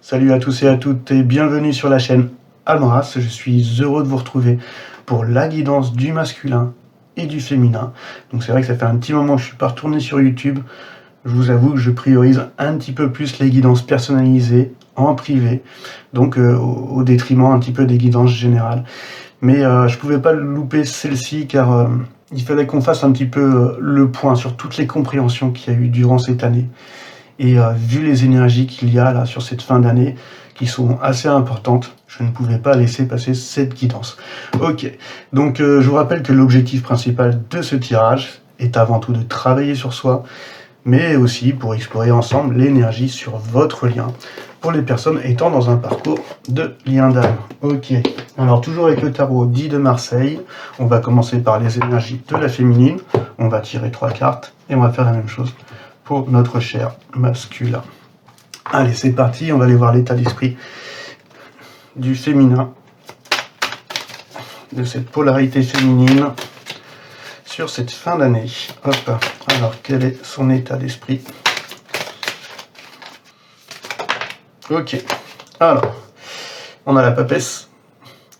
Salut à tous et à toutes et bienvenue sur la chaîne Almaras. Je suis heureux de vous retrouver pour la guidance du masculin et du féminin. Donc c'est vrai que ça fait un petit moment que je suis pas retourné sur YouTube. Je vous avoue que je priorise un petit peu plus les guidances personnalisées en privé, donc au détriment un petit peu des guidances générales. Mais je pouvais pas louper celle-ci car il fallait qu'on fasse un petit peu le point sur toutes les compréhensions qu'il y a eu durant cette année. Et vu les énergies qu'il y a là sur cette fin d'année, qui sont assez importantes, je ne pouvais pas laisser passer cette guidance. Ok, donc je vous rappelle que l'objectif principal de ce tirage est avant tout de travailler sur soi, mais aussi pour explorer ensemble l'énergie sur votre lien, pour les personnes étant dans un parcours de lien d'âme. Ok, alors toujours avec le tarot dit de Marseille, on va commencer par les énergies de la féminine, on va tirer 3 cartes et on va faire la même chose pour notre cher masculin. Allez, c'est parti, on va aller voir l'état d'esprit du féminin, de cette polarité féminine sur cette fin d'année. Hop, alors quel est son état d'esprit? Ok, alors, on a la papesse,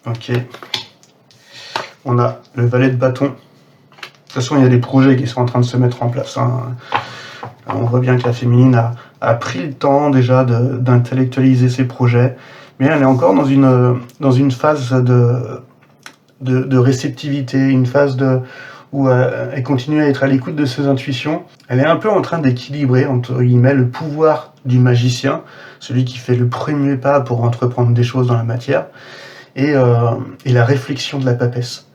ok, on a le valet de bâton. De toute façon, il y a des projets qui sont en train de se mettre en place, hein. On voit bien que la féminine a pris le temps déjà d'intellectualiser ses projets, mais elle est encore dans une phase de réceptivité, une phase où elle continue à être à l'écoute de ses intuitions. Elle est un peu en train d'équilibrer, entre guillemets, le pouvoir du magicien, celui qui fait le premier pas pour entreprendre des choses dans la matière, et la réflexion de la papesse.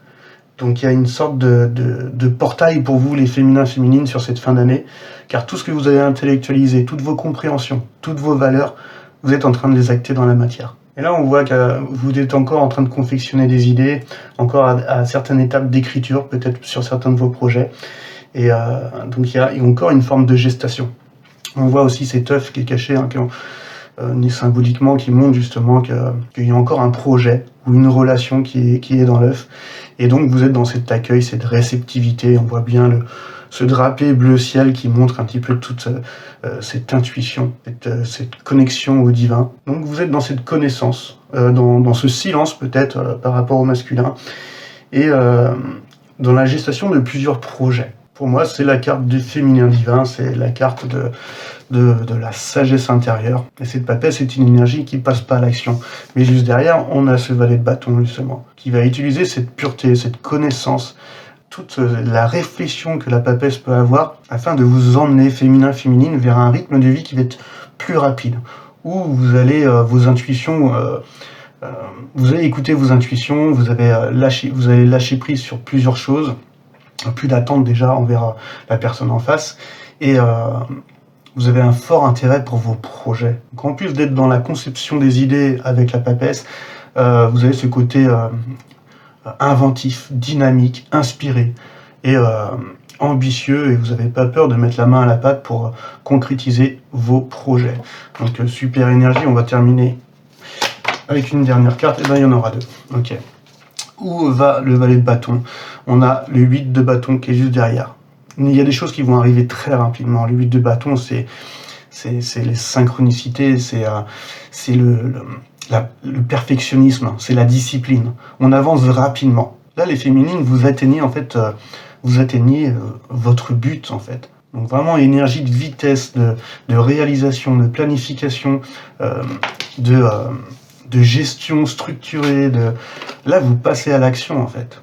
Donc il y a une sorte de portail pour vous, les féminins, féminines, sur cette fin d'année, car tout ce que vous avez intellectualisé, toutes vos compréhensions, toutes vos valeurs, vous êtes en train de les acter dans la matière. Et là, on voit que vous êtes encore en train de confectionner des idées, encore à certaines étapes d'écriture, peut-être sur certains de vos projets. Et donc il y a encore une forme de gestation. On voit aussi cet œuf qui est caché, hein, symboliquement, qui montre justement qu'il y a encore un projet ou une relation qui est dans l'œuf. Et donc vous êtes dans cet accueil, cette réceptivité. On voit bien ce drapé bleu ciel qui montre un petit peu toute cette intuition, cette connexion au divin. Donc vous êtes dans cette connaissance, dans ce silence peut-être par rapport au masculin, et dans la gestation de plusieurs projets. Pour moi, c'est la carte du féminin divin, c'est la carte de la sagesse intérieure. Et cette papesse est une énergie qui passe pas à l'action. Mais juste derrière, on a ce valet de bâton, justement, qui va utiliser cette pureté, cette connaissance, toute la réflexion que la papesse peut avoir, afin de vous emmener, féminin, féminine, vers un rythme de vie qui va être plus rapide, où vous allez, vos intuitions... vous allez écouter vos intuitions, vous allez lâcher prise sur plusieurs choses, plus d'attente déjà envers la personne en face, et vous avez un fort intérêt pour vos projets. Donc, en plus d'être dans la conception des idées avec la papesse, vous avez ce côté inventif, dynamique, inspiré et ambitieux, et vous n'avez pas peur de mettre la main à la pâte pour concrétiser vos projets. Donc super énergie, on va terminer avec une dernière carte, et bien il y en aura deux. Ok. Où va le valet de bâton? On a le 8 de bâton qui est juste derrière. Il y a des choses qui vont arriver très rapidement. Le 8 de bâton, c'est les synchronicités, c'est le perfectionnisme, c'est la discipline. On avance rapidement. Là, les féminines, vous atteignez votre but en fait. Donc vraiment énergie de vitesse, de réalisation, de planification, de gestion structurée. Là, vous passez à l'action en fait.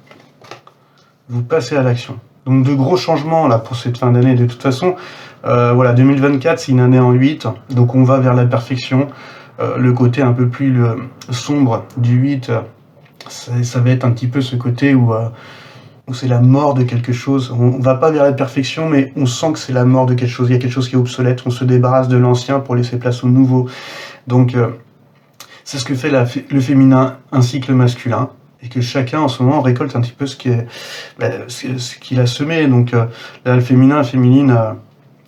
Vous passez à l'action. Donc de gros changements là pour cette fin d'année. De toute façon, voilà, 2024 c'est une année en 8, donc on va vers la perfection. Le côté un peu plus sombre du 8, ça va être un petit peu ce côté où c'est la mort de quelque chose. On va pas vers la perfection, mais on sent que c'est la mort de quelque chose. Il y a quelque chose qui est obsolète. On se débarrasse de l'ancien pour laisser place au nouveau. Donc c'est ce que fait le féminin ainsi que le masculin. Et que chacun en ce moment récolte un petit peu ce qu'il a semé. Donc là, le féminin, la féminine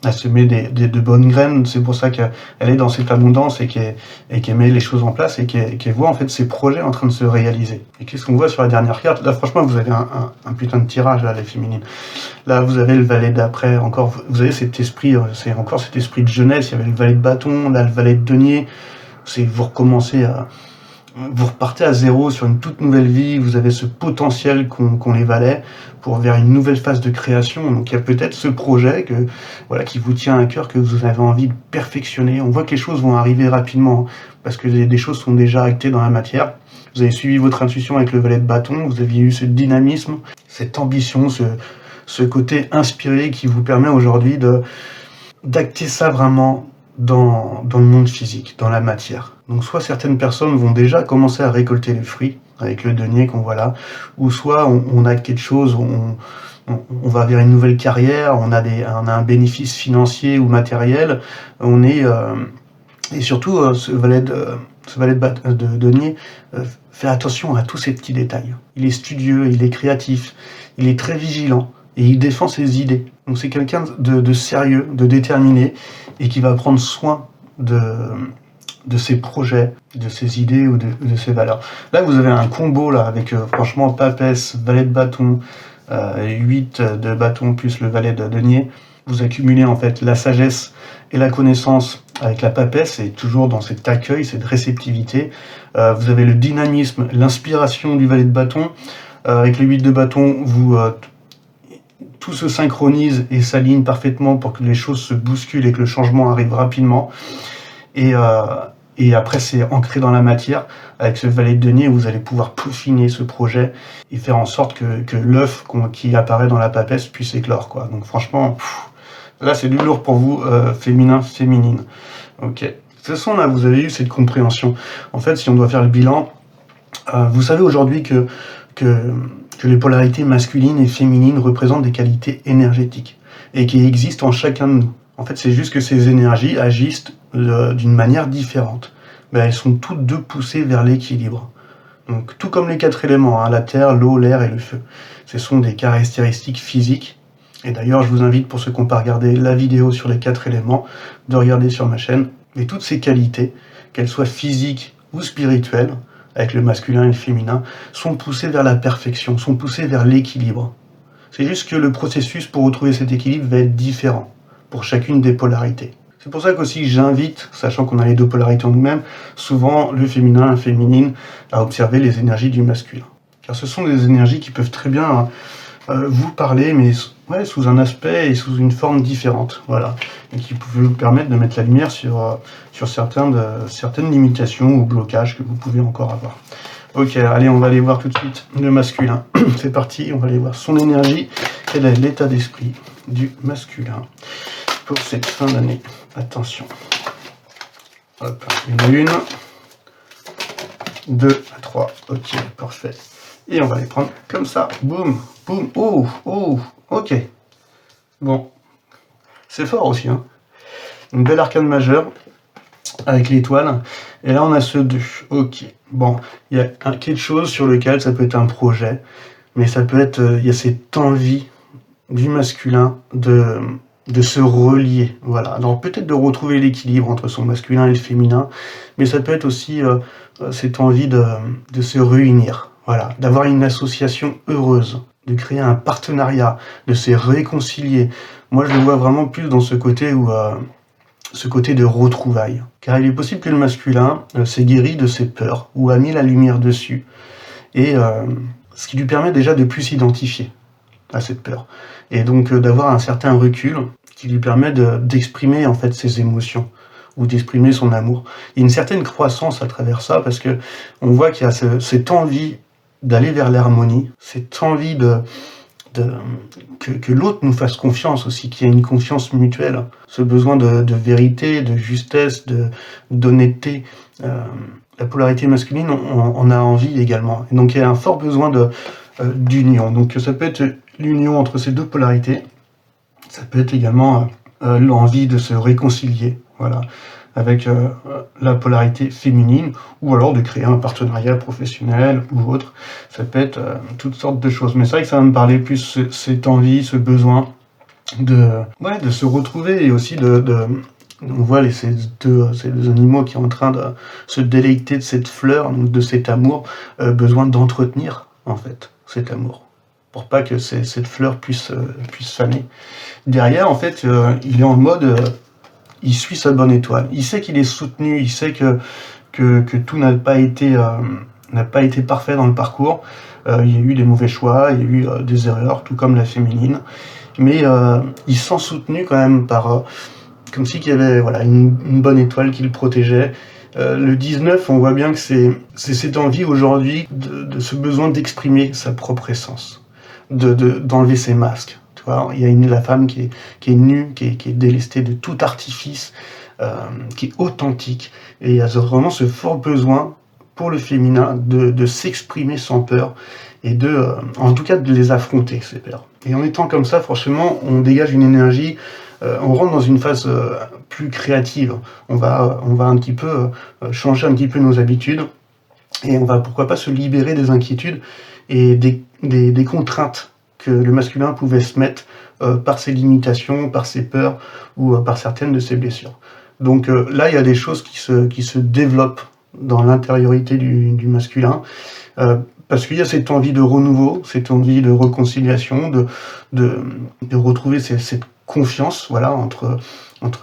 a semé de bonnes graines. C'est pour ça qu'elle est dans cette abondance et qu'elle met les choses en place et qu'elle voit en fait ses projets en train de se réaliser. Et qu'est-ce qu'on voit sur la dernière carte? Là, franchement, vous avez un putain de tirage, là, les féminines. Là, vous avez le valet d'après, encore, vous avez cet esprit, c'est encore cet esprit de jeunesse. Il y avait le valet de bâton, là, le valet de denier. C'est vous recommencez vous repartez à zéro sur une toute nouvelle vie, vous avez ce potentiel qu'ont les valets pour vers une nouvelle phase de création. Donc il y a peut-être ce projet qui vous tient à cœur, que vous avez envie de perfectionner. On voit que les choses vont arriver rapidement, parce que des choses sont déjà actées dans la matière. Vous avez suivi votre intuition avec le valet de bâton, vous aviez eu ce dynamisme, cette ambition, ce côté inspiré qui vous permet aujourd'hui d'acter ça vraiment dans le monde physique, dans la matière. Donc soit certaines personnes vont déjà commencer à récolter les fruits avec le denier qu'on voit là, ou soit on a quelque chose, on va vers une nouvelle carrière, on a un bénéfice financier ou matériel, et surtout ce valet de denier fait attention à tous ces petits détails. Il est studieux, il est créatif, il est très vigilant et il défend ses idées. Donc c'est quelqu'un de sérieux, de déterminé, et qui va prendre soin de ses projets, de ses idées ou de ses valeurs. Là, vous avez un combo là avec franchement papesse, valet de bâton, 8 de bâton plus le valet de denier. Vous accumulez en fait la sagesse et la connaissance avec la papesse, et toujours dans cet accueil, cette réceptivité. Vous avez le dynamisme, l'inspiration du valet de bâton. Avec le 8 de bâton, tout se synchronise et s'aligne parfaitement pour que les choses se bousculent et que le changement arrive rapidement. Et après, c'est ancré dans la matière. Avec ce valet de denier, vous allez pouvoir peaufiner ce projet et faire en sorte que l'œuf qui apparaît dans la papesse puisse éclore, quoi. Donc franchement, là, c'est du lourd pour vous, féminine. Ok. De toute façon, là, vous avez eu cette compréhension. En fait, si on doit faire le bilan, vous savez aujourd'hui que les polarités masculines et féminines représentent des qualités énergétiques et qui existent en chacun de nous. En fait, c'est juste que ces énergies agissent d'une manière différente. Mais elles sont toutes deux poussées vers l'équilibre. Donc, tout comme les 4 éléments, la terre, l'eau, l'air et le feu. Ce sont des caractéristiques physiques. Et d'ailleurs, je vous invite, pour ceux qui n'ont pas regardé la vidéo sur les 4 éléments, de regarder sur ma chaîne. Mais toutes ces qualités, qu'elles soient physiques ou spirituelles, avec le masculin et le féminin, sont poussées vers la perfection, sont poussées vers l'équilibre. C'est juste que le processus pour retrouver cet équilibre va être différent pour chacune des polarités. C'est pour ça qu'aussi j'invite, sachant qu'on a les 2 polarités en nous-mêmes, souvent le féminin et la féminine, à observer les énergies du masculin. Car ce sont des énergies qui peuvent très bien vous parler, mais sous un aspect et sous une forme différente. Voilà. Et qui peuvent vous permettre de mettre la lumière sur certaines limitations ou blocages que vous pouvez encore avoir. Ok, allez, on va aller voir tout de suite le masculin. C'est parti, on va aller voir son énergie et l'état d'esprit du masculin pour cette fin d'année. Attention. Hop, il y en a une, 2, 3, ok, parfait. Et on va les prendre comme ça, boum, boum, ok. Bon, c'est fort aussi, hein. Une belle arcane majeure avec l'étoile. Et là, on a ce 2. Ok. Bon, il y a quelque chose sur lequel ça peut être un projet, mais ça peut être, il y a cette envie du masculin de se relier. Voilà. Alors peut-être de retrouver l'équilibre entre son masculin et le féminin, mais ça peut être aussi cette envie de se réunir. Voilà. D'avoir une association heureuse, de créer un partenariat, de se réconcilier. Moi, je le vois vraiment plus dans ce côté ce côté de retrouvailles. Car il est possible que le masculin s'est guéri de ses peurs ou a mis la lumière dessus. Et ce qui lui permet déjà de plus s'identifier à cette peur. Et donc d'avoir un certain recul qui lui permet d'exprimer en fait ses émotions ou d'exprimer son amour. Il y a une certaine croissance à travers ça, parce que on voit qu'il y a cette envie d'aller vers l'harmonie, cette envie que l'autre nous fasse confiance aussi, qu'il y ait une confiance mutuelle, ce besoin de vérité, de justesse, d'honnêteté. La polarité masculine, on a envie également. Et donc il y a un fort besoin d'union. Donc ça peut être l'union entre ces 2 polarités, ça peut être également l'envie de se réconcilier, voilà, avec la polarité féminine, ou alors de créer un partenariat professionnel ou autre. Ça peut être toutes sortes de choses. Mais c'est vrai que ça va me parler plus cette envie, ce besoin de se retrouver, et aussi on voit ces deux animaux qui sont en train de se délecter de cette fleur, donc de cet amour, besoin d'entretenir en fait cet amour, pour pas que cette fleur puisse faner. Derrière, en fait, il est en mode, il suit sa bonne étoile. Il sait qu'il est soutenu, il sait que que tout n'a pas été parfait dans le parcours. Il y a eu des mauvais choix, il y a eu des erreurs, tout comme la féminine. Mais il se sent soutenu quand même par... comme si qu'il y avait une bonne étoile qui le protégeait. Le 19, on voit bien que c'est cette envie aujourd'hui de ce besoin d'exprimer sa propre essence, d'enlever ses masques. Tu vois, il y a la femme qui est nue, qui est délestée de tout artifice, qui est authentique. Et il y a vraiment ce fort besoin pour le féminin de s'exprimer sans peur et en tout cas de les affronter, ces peurs. Et en étant comme ça, franchement, on dégage une énergie, on rentre dans une phase plus créative. On va un petit peu changer un petit peu nos habitudes et on va pourquoi pas se libérer des inquiétudes et des contraintes que le masculin pouvait se mettre par ses limitations, par ses peurs ou par certaines de ses blessures. Donc là, il y a des choses qui se développent dans l'intériorité du masculin, parce qu'il y a cette envie de renouveau, cette envie de réconciliation, de retrouver cette confiance, voilà, entre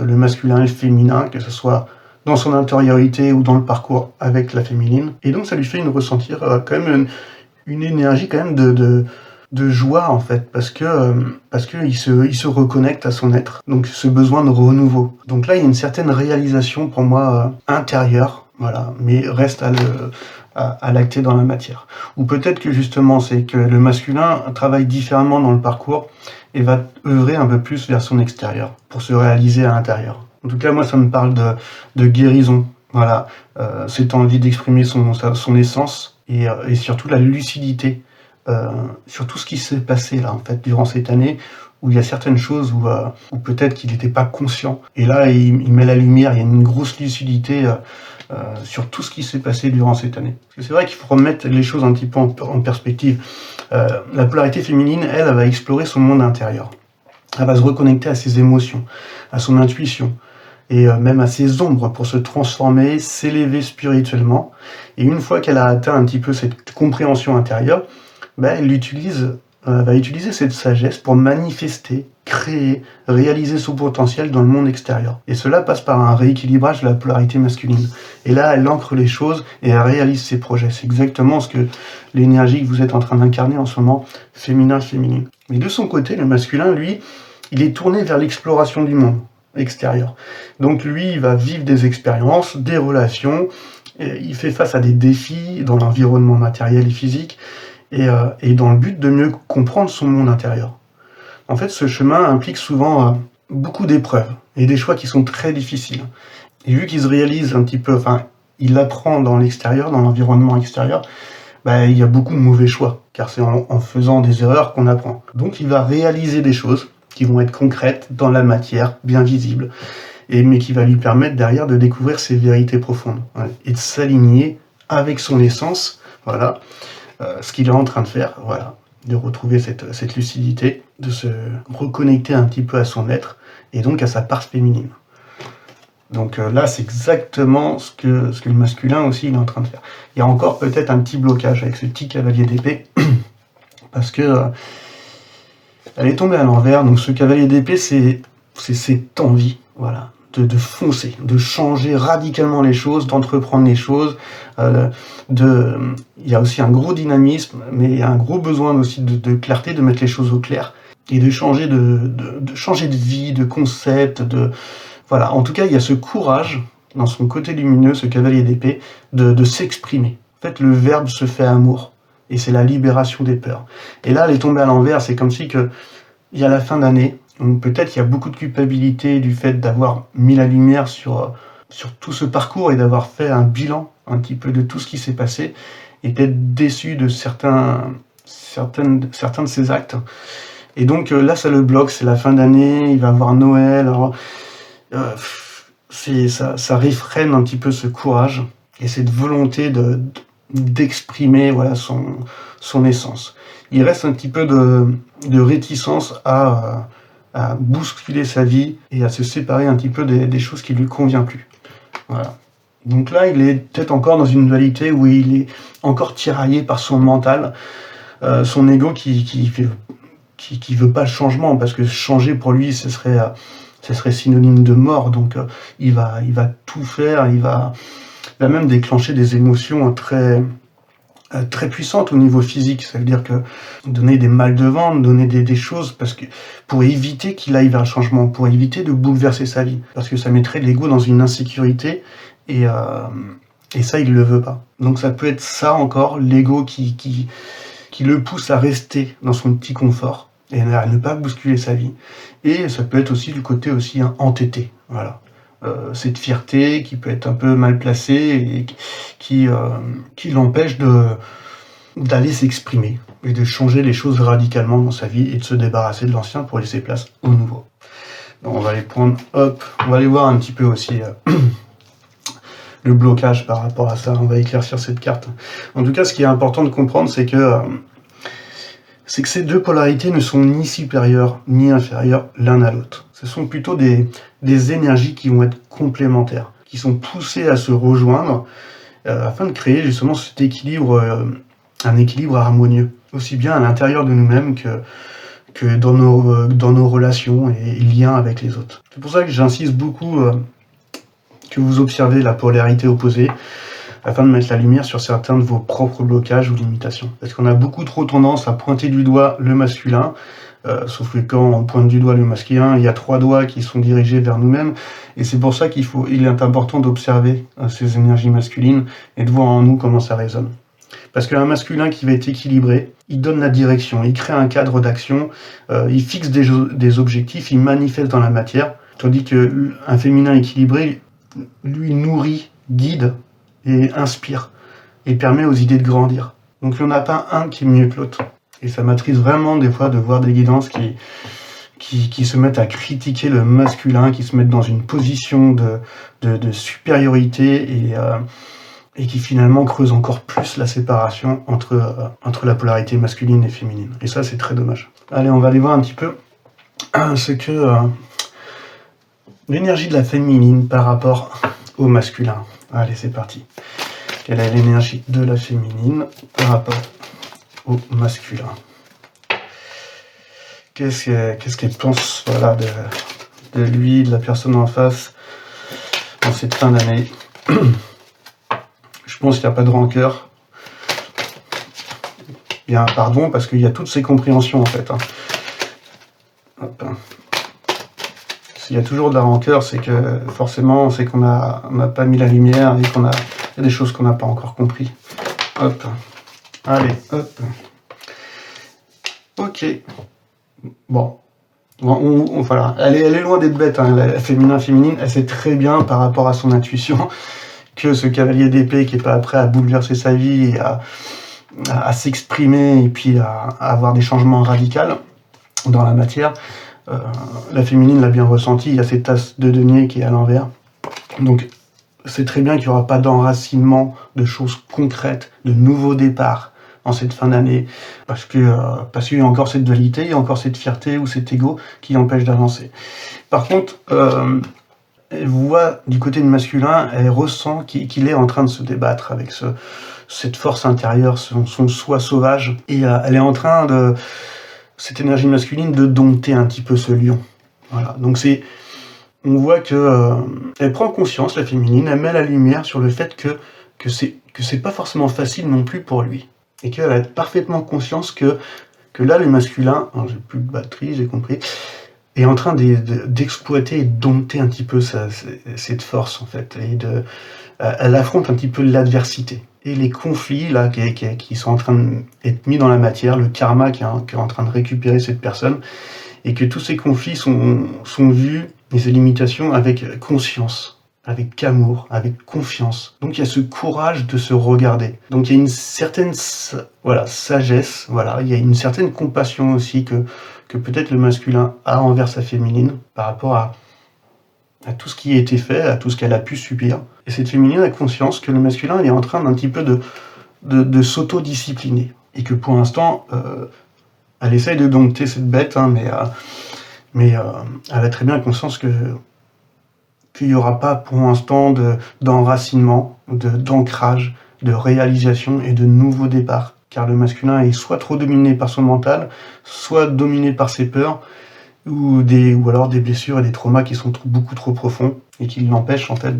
le masculin et le féminin, que ce soit dans son intériorité ou dans le parcours avec la féminine. Et donc ça lui fait ressentir quand même une énergie quand même de joie en fait, parce que il se reconnecte à son être, donc ce besoin de renouveau. Donc là il y a une certaine réalisation pour moi intérieure, voilà, mais reste à l'acter dans la matière. Ou peut-être que justement c'est que le masculin travaille différemment dans le parcours et va œuvrer un peu plus vers son extérieur pour se réaliser à l'intérieur. En tout cas moi ça me parle de guérison, voilà, cette envie d'exprimer son essence et surtout la lucidité sur tout ce qui s'est passé là en fait durant cette année, où il y a certaines choses où peut-être qu'il n'était pas conscient. Et là, il met la lumière, il y a une grosse lucidité sur tout ce qui s'est passé durant cette année. Parce que c'est vrai qu'il faut remettre les choses un petit peu en perspective. La polarité féminine, elle va explorer son monde intérieur. Elle va se reconnecter à ses émotions, à son intuition, et même à ses ombres pour se transformer, s'élever spirituellement. Et une fois qu'elle a atteint un petit peu cette compréhension intérieure, elle va utiliser cette sagesse pour manifester, créer, réaliser son potentiel dans le monde extérieur. Et cela passe par un rééquilibrage de la polarité masculine. Et là, elle ancre les choses et elle réalise ses projets. C'est exactement ce que l'énergie que vous êtes en train d'incarner en ce moment, féminin-féminine. Mais de son côté, le masculin, lui, il est tourné vers l'exploration du monde extérieur. Donc lui, il va vivre des expériences, des relations, il fait face à des défis dans l'environnement matériel et physique, et dans le but de mieux comprendre son monde intérieur. En fait, ce chemin implique souvent beaucoup d'épreuves et des choix qui sont très difficiles. Et vu qu'il se réalise un petit peu, il apprend dans l'extérieur, dans l'environnement extérieur, il y a beaucoup de mauvais choix, car c'est en faisant des erreurs qu'on apprend. Donc il va réaliser des choses qui vont être concrètes dans la matière, bien visibles, mais qui va lui permettre derrière de découvrir ses vérités profondes, et de s'aligner avec son essence, voilà, ce qu'il est en train de faire, voilà, de retrouver cette lucidité, de se reconnecter un petit peu à son être, et donc à sa part féminine. Donc là, c'est exactement ce que le masculin aussi il est en train de faire. Il y a encore peut-être un petit blocage avec ce petit cavalier d'épée, parce que elle est tombée à l'envers. Donc ce cavalier d'épée, c'est cette envie, voilà, de foncer, de changer radicalement les choses, d'entreprendre les choses. Il y a aussi un gros dynamisme, mais il y a un gros besoin aussi de clarté, de mettre les choses au clair et de changer de changer de vie, de concept, voilà. En tout cas, il y a ce courage dans son côté lumineux, ce cavalier d'épée, de s'exprimer. En fait, le verbe se fait amour. Et c'est la libération des peurs. Et là, elle est tombée à l'envers, c'est comme si il y a la fin d'année, donc peut-être il y a beaucoup de culpabilité du fait d'avoir mis la lumière sur tout ce parcours et d'avoir fait un bilan un petit peu de tout ce qui s'est passé, et d'être déçu de certains de ses actes. Et donc là, ça le bloque, c'est la fin d'année, il va avoir Noël, alors, ça réfrène un petit peu ce courage et cette volonté d'exprimer, voilà, son essence. Il reste un petit peu de réticence à bousculer sa vie et à se séparer un petit peu des choses qui lui conviennent plus. Voilà. Donc là, il est peut-être encore dans une dualité où il est encore tiraillé par son mental, son ego qui veut pas le changement, parce que changer pour lui, ce serait synonyme de mort. Donc il va tout faire, il va va même déclencher des émotions très puissantes au niveau physique. Ça veut dire que donner des mal de ventre, donner des choses, parce que pour éviter qu'il aille vers le changement, pour éviter de bouleverser sa vie, parce que ça mettrait l'ego dans une insécurité, et ça, il le veut pas. Donc ça peut être ça encore, l'ego qui le pousse à rester dans son petit confort, et à ne pas bousculer sa vie. Et ça peut être aussi du côté aussi entêté, voilà. Cette fierté qui peut être un peu mal placée et qui l'empêche d'aller s'exprimer et de changer les choses radicalement dans sa vie et de se débarrasser de l'ancien pour laisser place au nouveau. Donc on va les prendre, hop, on va aller voir un petit peu aussi le blocage par rapport à ça, on va éclaircir cette carte. En tout cas, ce qui est important de comprendre, c'est que ces deux polarités ne sont ni supérieures ni inférieures l'un à l'autre. Ce sont plutôt des énergies qui vont être complémentaires, qui sont poussées à se rejoindre afin de créer justement cet équilibre, un équilibre harmonieux, aussi bien à l'intérieur de nous-mêmes que dans nos relations et liens avec les autres. C'est pour ça que j'insiste beaucoup que vous observez la polarité opposée, afin de mettre la lumière sur certains de vos propres blocages ou limitations. Parce qu'on a beaucoup trop tendance à pointer du doigt le masculin, sauf que quand on pointe du doigt le masculin, il y a 3 doigts qui sont dirigés vers nous-mêmes, et c'est pour ça il est important d'observer ces énergies masculines et de voir en nous comment ça résonne. Parce qu'un masculin qui va être équilibré, il donne la direction, il crée un cadre d'action, il fixe des objectifs, il manifeste dans la matière, tandis qu'un féminin équilibré, lui nourrit, guide et inspire, et permet aux idées de grandir. Donc il n'y en a pas un qui est mieux que l'autre. Et ça m'attriste vraiment des fois de voir des guidances qui se mettent à critiquer le masculin, qui se mettent dans une position de supériorité et qui finalement creusent encore plus la séparation entre la polarité masculine et féminine. Et ça, c'est très dommage. Allez, on va aller voir un petit peu ce que l'énergie de la féminine par rapport au masculin. Allez, c'est parti. Quelle est l'énergie de la féminine par rapport au masculin? Qu'est-ce qu'elle pense, voilà, de lui, de la personne en face, dans cette fin d'année? Je pense qu'il n'y a pas de rancœur. Il y a un pardon, parce qu'il y a toutes ces compréhensions, en fait. Hop. S'il y a toujours de la rancœur, c'est que forcément, c'est qu'on n'a pas mis la lumière et il y a des choses qu'on n'a pas encore compris. Hop. Allez, hop. Ok. Bon. Voilà. Elle est loin d'être bête, hein. La féminine, elle sait très bien par rapport à son intuition que ce cavalier d'épée qui n'est pas prêt à bouleverser sa vie et à s'exprimer et puis à avoir des changements radicaux dans la matière, la féminine l'a bien ressenti. Il y a cette tasse de denier qui est à l'envers. Donc c'est très bien qu'il n'y aura pas d'enracinement de choses concrètes, de nouveaux départs en cette fin d'année, parce qu'il y a encore cette dualité, il y a encore cette fierté ou cet ego qui empêche d'avancer. Par contre, elle voit du côté du masculin, elle ressent qu'il est en train de se débattre avec cette force intérieure, son soi sauvage, et elle est en train cette énergie masculine de dompter un petit peu ce lion. Voilà. Donc on voit que elle prend conscience, la féminine, elle met la lumière sur le fait que c'est pas forcément facile non plus pour lui, et qu'elle a parfaitement conscience que là le masculin, alors j'ai plus de batterie, j'ai compris, est en train d'exploiter et de dompter un petit peu cette force en fait, et elle affronte un petit peu l'adversité et les conflits là qui sont en train d'être mis dans la matière, le karma qui est en train de récupérer cette personne, et que tous ces conflits sont vus, et ces limitations, avec conscience, avec amour, avec confiance. Donc il y a ce courage de se regarder. Donc il y a une certaine sagesse, il y a une certaine compassion aussi que peut-être le masculin a envers sa féminine par rapport à tout ce qui a été fait, à tout ce qu'elle a pu subir. Et cette féminine a conscience que le masculin il est en train d'un petit peu de s'auto-discipliner. Et que pour l'instant, elle essaye de dompter cette bête, hein, mais elle a très bien conscience qu'il n'y aura pas pour l'instant d'enracinement, d'ancrage, de réalisation et de nouveaux départs. Car le masculin est soit trop dominé par son mental, soit dominé par ses peurs, ou alors des blessures et des traumas qui sont beaucoup trop profonds et qui l'empêchent en fait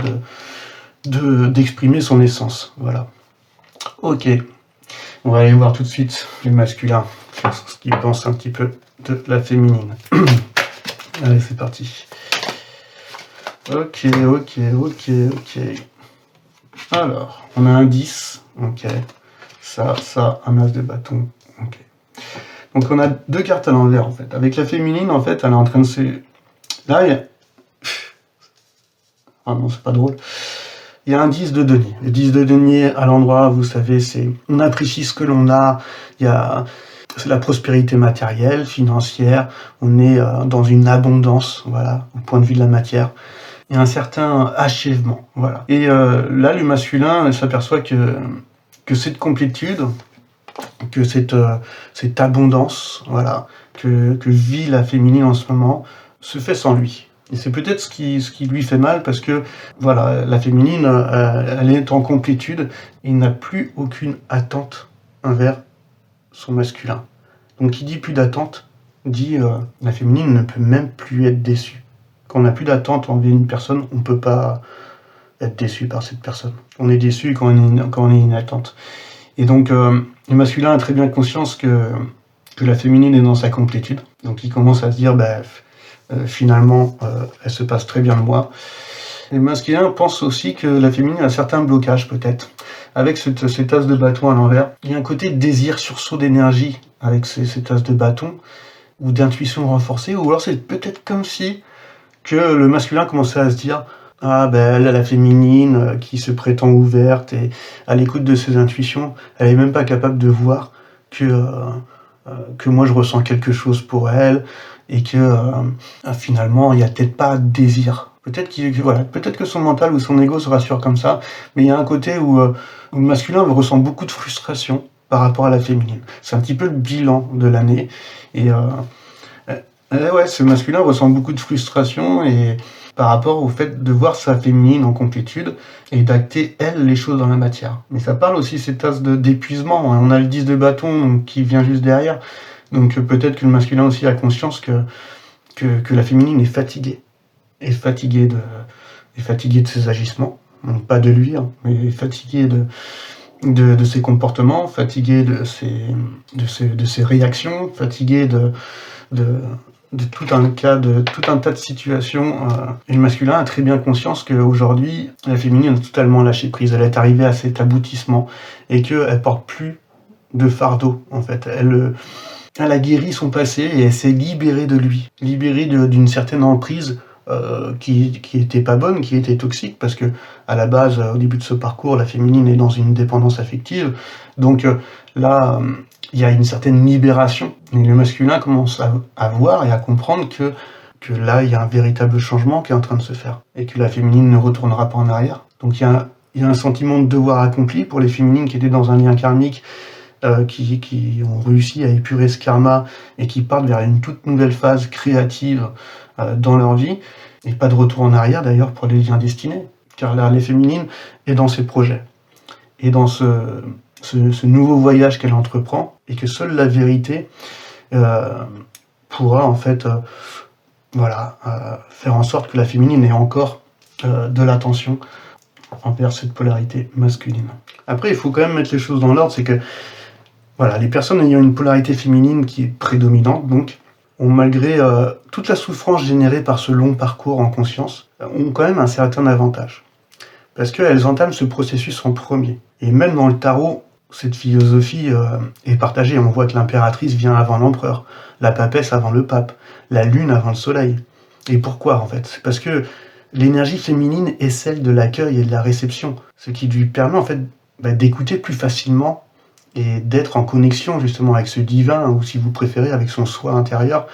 d'exprimer son essence. Voilà. Ok. On va aller voir tout de suite les masculins, ce qu'ils pensent un petit peu de la féminine. Allez, c'est parti. Ok. Alors, on a un 10. Ok. Ça, un as de bâton. Ok. Donc on a deux cartes à l'envers en fait. Avec la féminine, en fait, elle est en train de se... Là, il y a... Ah non, c'est pas drôle. Il y a un 10 de denier. Le 10 de denier, à l'endroit, vous savez, c'est... On apprécie ce que l'on a. C'est la prospérité matérielle, financière. On est dans une abondance, voilà, au point de vue de la matière. Il y a un certain achèvement, voilà. Et là, le masculin s'aperçoit que cette complétude, que cette abondance, voilà, que vit la féminine en ce moment, se fait sans lui. Et c'est peut-être ce qui lui fait mal parce que, voilà, la féminine, elle est en complétude et il n'a plus aucune attente envers son masculin. Donc, qui dit plus d'attente, dit la féminine ne peut même plus être déçue. Quand on n'a plus d'attente envers une personne, on ne peut pas être déçu par cette personne. On est déçu quand on est une attente. Et donc, le masculin a très bien conscience que la féminine est dans sa complétude. Donc, il commence à se dire, finalement, elle se passe très bien de moi. Les masculins pensent aussi que la féminine a certains blocages, peut-être. Avec cet as de bâton à l'envers, il y a un côté désir, sursaut d'énergie avec cet as de bâton, ou d'intuition renforcée, ou alors c'est peut-être comme si que le masculin commençait à se dire « Ah, elle a la féminine qui se prétend ouverte et à l'écoute de ses intuitions, elle est même pas capable de voir que moi je ressens quelque chose pour elle et que finalement il n'y a peut-être pas de désir. » Peut-être que son mental ou son ego se rassure comme ça, mais il y a un côté où le masculin ressent beaucoup de frustration par rapport à la féminine. C'est un petit peu le bilan de l'année. Et ce masculin ressent beaucoup de frustration et par rapport au fait de voir sa féminine en complétude et d'acter, elle, les choses dans la matière. Mais ça parle aussi cet as d'épuisement. On a le 10 de bâton qui vient juste derrière. Donc peut-être que le masculin aussi a conscience que la féminine est fatiguée. Est fatiguée de ses agissements. Donc pas de lui, mais fatiguée de ses comportements, fatiguée de ses réactions, fatiguée de tout un tas de situations. Et le masculin a très bien conscience qu'aujourd'hui, la féminine a totalement lâché prise. Elle est arrivée à cet aboutissement et qu'elle porte plus de fardeau, en fait. Elle a guéri son passé et elle s'est libérée de lui. Libérée d'une certaine emprise qui était pas bonne, qui était toxique, parce que à la base, au début de ce parcours, la féminine est dans une dépendance affective. Donc là... il y a une certaine libération. Et le masculin commence à voir et à comprendre que là, il y a un véritable changement qui est en train de se faire. Et que la féminine ne retournera pas en arrière. Donc il y a un sentiment de devoir accompli pour les féminines qui étaient dans un lien karmique, qui ont réussi à épurer ce karma et qui partent vers une toute nouvelle phase créative dans leur vie. Et pas de retour en arrière d'ailleurs pour les liens destinés. Car là, les féminines est dans ses projets. Et dans ce nouveau voyage qu'elle entreprend, et que seule la vérité pourra en fait faire en sorte que la féminine ait encore de l'attention envers cette polarité masculine. Après, il faut quand même mettre les choses dans l'ordre, c'est que les personnes ayant une polarité féminine qui est prédominante, donc, ont malgré toute la souffrance générée par ce long parcours en conscience, ont quand même un certain avantage. Parce qu'elles entament ce processus en premier. Et même dans le tarot, cette philosophie est partagée. On voit que l'impératrice vient avant l'empereur, la papesse avant le pape, la lune avant le soleil. Et pourquoi en fait? C'est parce que l'énergie féminine est celle de l'accueil et de la réception, ce qui lui permet en fait d'écouter plus facilement et d'être en connexion justement avec ce divin, ou si vous préférez avec son soi intérieur,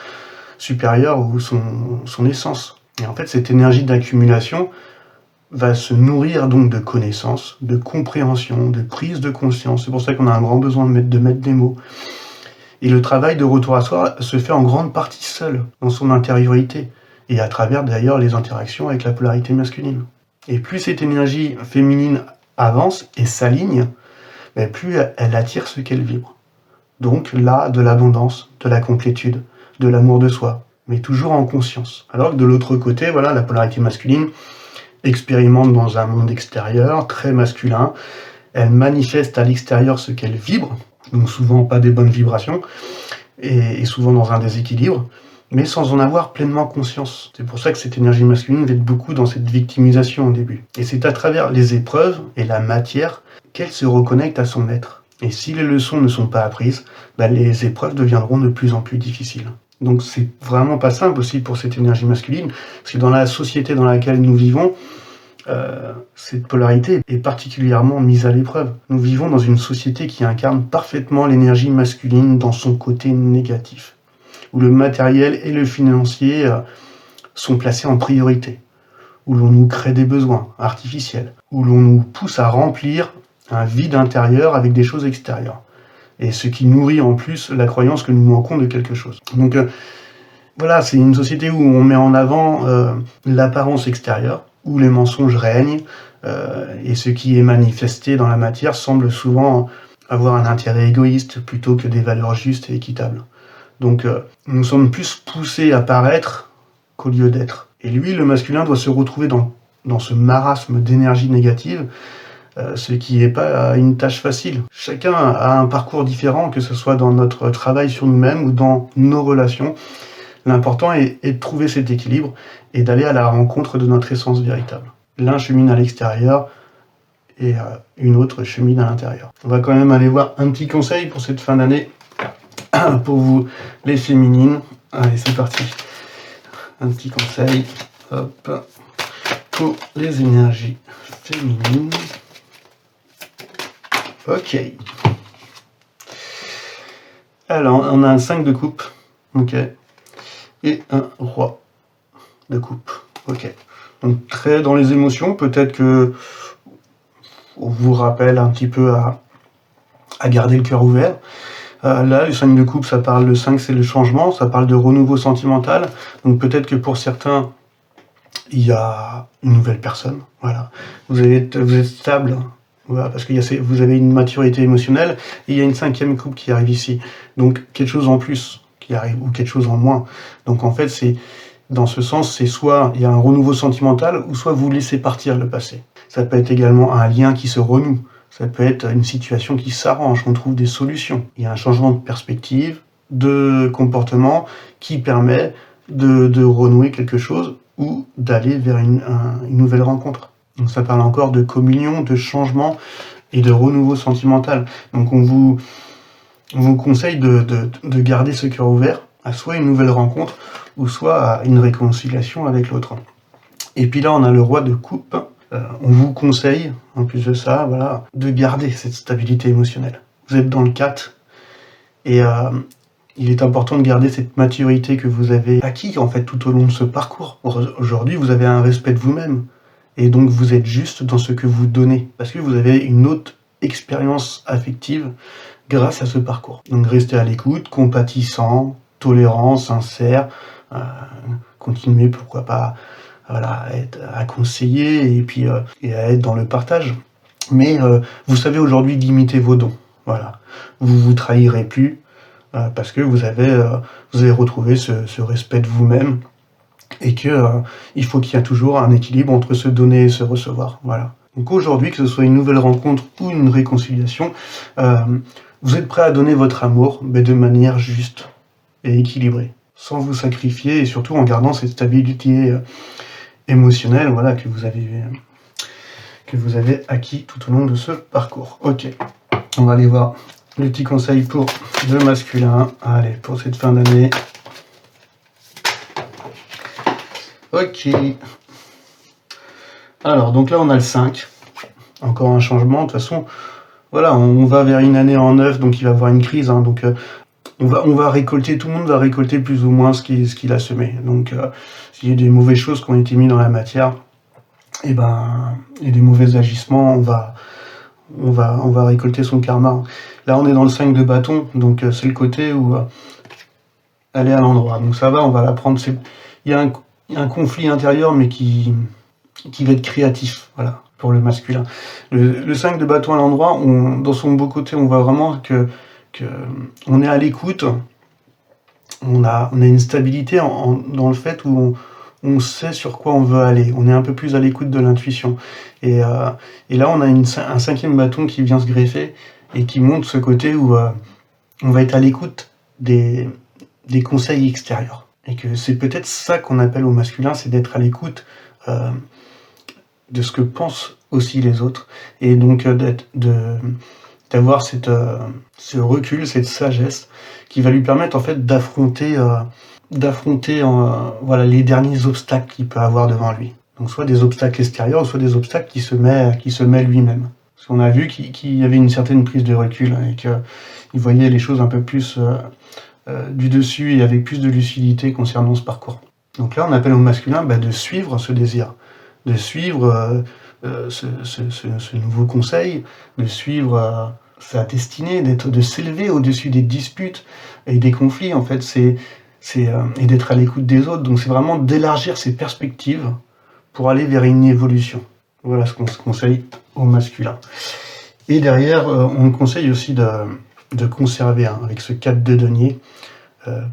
supérieur, ou son essence. Et en fait cette énergie d'accumulation va se nourrir donc de connaissances, de compréhension, de prise de conscience. C'est pour ça qu'on a un grand besoin de mettre des mots. Et le travail de retour à soi se fait en grande partie seul, dans son intériorité, et à travers d'ailleurs les interactions avec la polarité masculine. Et plus cette énergie féminine avance et s'aligne, plus elle attire ce qu'elle vibre. Donc là, de l'abondance, de la complétude, de l'amour de soi, mais toujours en conscience. Alors que de l'autre côté, la polarité masculine expérimente dans un monde extérieur, très masculin. Elle manifeste à l'extérieur ce qu'elle vibre, donc souvent pas des bonnes vibrations, et souvent dans un déséquilibre, mais sans en avoir pleinement conscience. C'est pour ça que cette énergie masculine va être beaucoup dans cette victimisation au début. Et c'est à travers les épreuves et la matière qu'elle se reconnecte à son être. Et si les leçons ne sont pas apprises, les épreuves deviendront de plus en plus difficiles. Donc c'est vraiment pas simple aussi pour cette énergie masculine, parce que dans la société dans laquelle nous vivons, cette polarité est particulièrement mise à l'épreuve. Nous vivons dans une société qui incarne parfaitement l'énergie masculine dans son côté négatif, où le matériel et le financier sont placés en priorité, où l'on nous crée des besoins artificiels, où l'on nous pousse à remplir un vide intérieur avec des choses extérieures. Et ce qui nourrit en plus la croyance que nous manquons de quelque chose. Donc voilà, c'est une société où on met en avant l'apparence extérieure, où les mensonges règnent, et ce qui est manifesté dans la matière semble souvent avoir un intérêt égoïste plutôt que des valeurs justes et équitables. Donc nous sommes plus poussés à paraître qu'au lieu d'être. Et lui, le masculin, doit se retrouver dans ce marasme d'énergie négative, ce qui n'est pas une tâche facile. Chacun a un parcours différent, que ce soit dans notre travail sur nous-mêmes ou dans nos relations. L'important est de trouver cet équilibre et d'aller à la rencontre de notre essence véritable. L'un chemine à l'extérieur et une autre chemine à l'intérieur. On va quand même aller voir un petit conseil pour cette fin d'année, pour vous les féminines. Allez, c'est parti. Un petit conseil, hop, pour les énergies féminines. Ok. Alors, on a un 5 de coupe. Ok. Et un roi de coupe. Ok. Donc, très dans les émotions. Peut-être que on vous rappelle un petit peu à garder le cœur ouvert. Là, le 5 de coupe, ça parle, le 5, c'est le changement. Ça parle de renouveau sentimental. Donc, peut-être que pour certains, il y a une nouvelle personne. Voilà. Vous êtes stable. Voilà, parce que vous avez une maturité émotionnelle, et il y a une 5e coupe qui arrive ici. Donc, quelque chose en plus qui arrive, ou quelque chose en moins. Donc, en fait, dans ce sens, c'est soit il y a un renouveau sentimental, ou soit vous laissez partir le passé. Ça peut être également un lien qui se renoue. Ça peut être une situation qui s'arrange, on trouve des solutions. Il y a un changement de perspective, de comportement, qui permet de renouer quelque chose, ou d'aller vers une nouvelle rencontre. Donc ça parle encore de communion, de changement et de renouveau sentimental. Donc on vous conseille de garder ce cœur ouvert à soit une nouvelle rencontre ou soit à une réconciliation avec l'autre. Et puis là on a le roi de coupe. On vous conseille, en plus de ça, voilà, de garder cette stabilité émotionnelle. Vous êtes dans le 4 et il est important de garder cette maturité que vous avez acquis en fait tout au long de ce parcours. Aujourd'hui vous avez un respect de vous-même. Et donc vous êtes juste dans ce que vous donnez, parce que vous avez une autre expérience affective grâce à ce parcours. Donc restez à l'écoute, compatissant, tolérant, sincère, continuez pourquoi pas à conseiller et puis et à être dans le partage. Mais vous savez aujourd'hui limiter vos dons. Voilà, vous trahirez plus parce que vous avez retrouvé ce respect de vous-même. Et que il faut qu'il y ait toujours un équilibre entre se donner et se recevoir. Voilà. Donc aujourd'hui, que ce soit une nouvelle rencontre ou une réconciliation, vous êtes prêt à donner votre amour, mais de manière juste et équilibrée, sans vous sacrifier et surtout en gardant cette stabilité émotionnelle, voilà, que vous avez acquis tout au long de ce parcours. Ok, on va aller voir le petit conseil pour le masculin. Allez, pour cette fin d'année. Ok. Alors, donc là, on a le 5. Encore un changement. De toute façon, voilà, on va vers une année en 9, donc il va y avoir une crise. Hein, donc, on va récolter, tout le monde va récolter plus ou moins ce qu'il a semé. Donc, s'il y a des mauvaises choses qui ont été mises dans la matière, et des mauvais agissements, on va récolter son karma. Là, on est dans le 5 de bâton, donc c'est le côté où elle est à l'endroit. Donc ça va, on va la prendre. Il y a un conflit intérieur, mais qui va être créatif, voilà, pour le masculin. Le 5 de bâton à l'endroit, dans son beau côté, on voit vraiment que on est à l'écoute, on a une stabilité dans le fait où on sait sur quoi on veut aller, on est un peu plus à l'écoute de l'intuition. Et là, on a un 5e bâton qui vient se greffer et qui montre ce côté où on va être à l'écoute des conseils extérieurs. Et que c'est peut-être ça qu'on appelle au masculin, c'est d'être à l'écoute de ce que pensent aussi les autres. Et donc d'avoir ce recul, cette sagesse qui va lui permettre en fait d'affronter voilà, les derniers obstacles qu'il peut avoir devant lui. Donc soit des obstacles extérieurs, soit des obstacles qu'il se met lui-même. Parce qu'on a vu qu'il y avait une certaine prise de recul et qu'il voyait les choses un peu plus du dessus et avec plus de lucidité concernant ce parcours. Donc là, on appelle au masculin de suivre ce désir, de suivre ce nouveau conseil, de suivre sa destinée, de s'élever au-dessus des disputes et des conflits, en fait, et d'être à l'écoute des autres. Donc c'est vraiment d'élargir ses perspectives pour aller vers une évolution. Voilà ce qu'on se conseille au masculin. Et derrière, on conseille aussi de conserver, avec ce 4 de denier,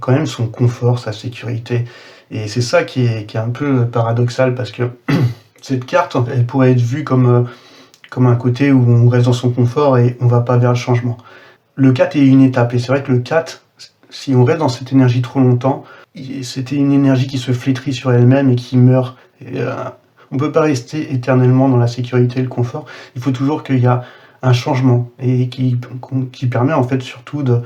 quand même son confort, sa sécurité. Et c'est ça qui est un peu paradoxal, parce que cette carte, elle pourrait être vue comme un côté où on reste dans son confort et on va pas vers le changement. Le 4 est une étape, et c'est vrai que le 4, si on reste dans cette énergie trop longtemps, c'était une énergie qui se flétrit sur elle-même et qui meurt. Et, on peut pas rester éternellement dans la sécurité et le confort. Il faut toujours qu'il y a un changement et qui permet en fait surtout de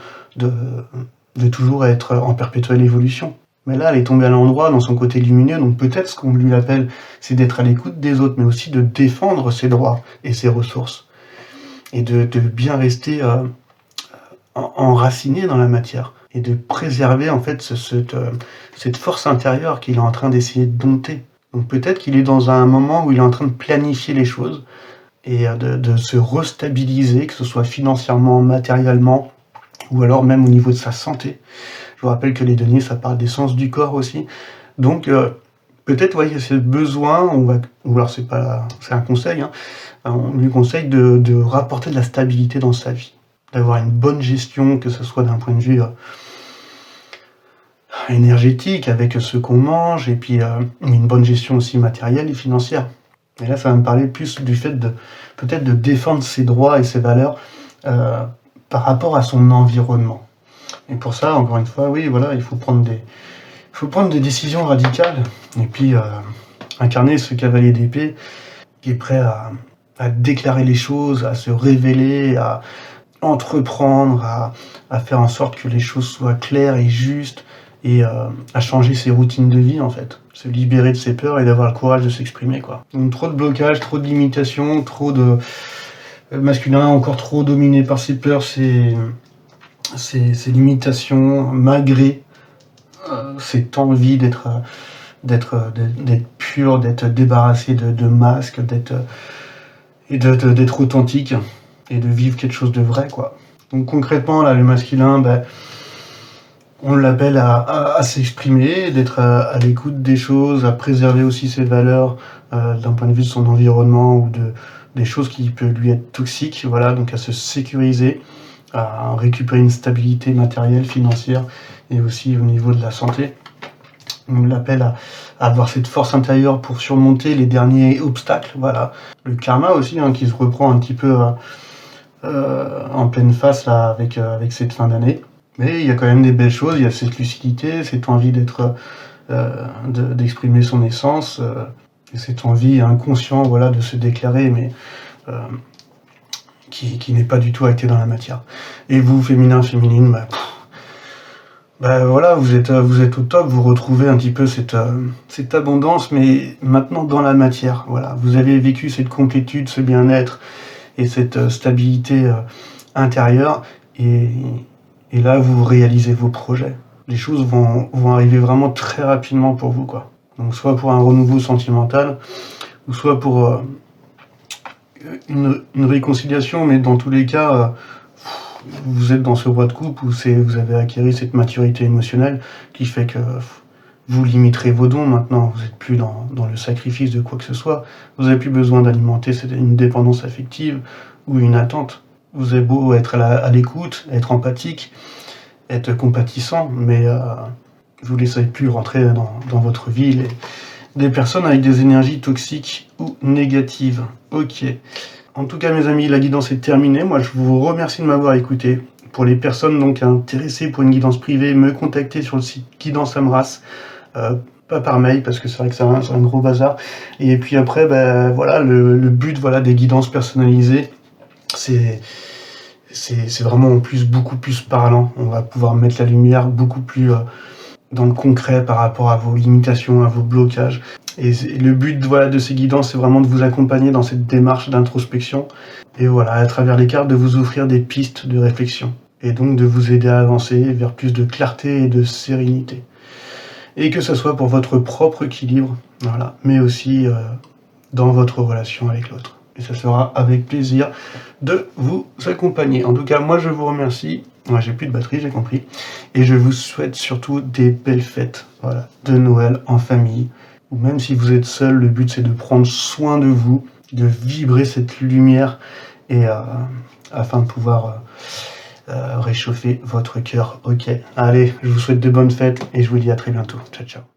toujours être en perpétuelle évolution. Mais là, elle est tombée à l'endroit dans son côté lumineux, donc peut-être ce qu'on lui appelle, c'est d'être à l'écoute des autres, mais aussi de défendre ses droits et ses ressources. Et de bien rester enraciné dans la matière. Et de préserver en fait cette force intérieure qu'il est en train d'essayer de dompter. Donc peut-être qu'il est dans un moment où il est en train de planifier les choses et de se restabiliser, que ce soit financièrement, matériellement, ou alors même au niveau de sa santé. Je vous rappelle que les deniers, ça parle des sens du corps aussi. Donc peut-être, il y a ce besoin, ou alors c'est un conseil, on lui conseille de rapporter de la stabilité dans sa vie, d'avoir une bonne gestion, que ce soit d'un point de vue énergétique, avec ce qu'on mange, et puis une bonne gestion aussi matérielle et financière. Et là, ça va me parler plus du fait peut-être de défendre ses droits et ses valeurs par rapport à son environnement. Et pour ça, encore une fois, oui, voilà, il faut prendre des décisions radicales, et puis incarner ce cavalier d'épée qui est prêt à déclarer les choses, à se révéler, à entreprendre, à faire en sorte que les choses soient claires et justes, et à changer ses routines de vie, en fait. Se libérer de ses peurs et d'avoir le courage de s'exprimer, quoi. Donc trop de blocages, trop de limitations, trop de masculin encore trop dominé par ses peurs, ses limitations, malgré cette envie d'être pur, d'être débarrassé de masques, d'être authentique et de vivre quelque chose de vrai, quoi. Donc concrètement, là, le masculin, on l'appelle à s'exprimer, d'être à l'écoute des choses, à préserver aussi ses valeurs d'un point de vue de son environnement ou des choses qui peuvent lui être toxiques, voilà, donc à se sécuriser, à récupérer une stabilité matérielle, financière et aussi au niveau de la santé. On l'appelle à avoir cette force intérieure pour surmonter les derniers obstacles, voilà. Le karma aussi, qui se reprend un petit peu en pleine face là, avec cette fin d'année. Mais il y a quand même des belles choses, il y a cette lucidité, cette envie d'exprimer son essence, et cette envie inconscient, voilà, de se déclarer, mais qui n'est pas du tout acté dans la matière. Et vous, féminin, féminine, voilà, vous êtes au top, vous retrouvez un petit peu cette abondance, mais maintenant dans la matière. Voilà, vous avez vécu cette complétude, ce bien-être et cette stabilité intérieure, et là vous réalisez vos projets. Les choses vont arriver vraiment très rapidement pour vous, quoi. Donc soit pour un renouveau sentimental, ou soit pour une réconciliation, mais dans tous les cas, vous êtes dans ce roi de coupe où vous avez acquis cette maturité émotionnelle qui fait que vous limiterez vos dons maintenant. Vous n'êtes plus dans le sacrifice de quoi que ce soit. Vous n'avez plus besoin d'alimenter une dépendance affective ou une attente. Vous avez beau être à l'écoute, être empathique, être compatissant, mais vous ne laisserez plus rentrer dans votre ville des personnes avec des énergies toxiques ou négatives. Ok. En tout cas, mes amis, la guidance est terminée. Moi, je vous remercie de m'avoir écouté. Pour les personnes donc intéressées pour une guidance privée, me contacter sur le site Guidance Amras. Pas par mail, parce que c'est vrai que c'est un gros bazar. Et puis après, voilà, le but des guidances personnalisées, c'est vraiment en plus beaucoup plus parlant. On va pouvoir mettre la lumière beaucoup plus dans le concret par rapport à vos limitations, à vos blocages. Et le but de ces guidances, c'est vraiment de vous accompagner dans cette démarche d'introspection. Et voilà, à travers les cartes, de vous offrir des pistes de réflexion. Et donc de vous aider à avancer vers plus de clarté et de sérénité. Et que ce soit pour votre propre équilibre, voilà, mais aussi dans votre relation avec l'autre. Et ça sera avec plaisir de vous accompagner. En tout cas, moi je vous remercie. Moi, j'ai plus de batterie, j'ai compris. Et je vous souhaite surtout des belles fêtes, voilà, de Noël en famille. Ou même si vous êtes seul, le but c'est de prendre soin de vous, de vibrer cette lumière et afin de pouvoir réchauffer votre cœur. Ok, allez, je vous souhaite de bonnes fêtes et je vous dis à très bientôt. Ciao, ciao.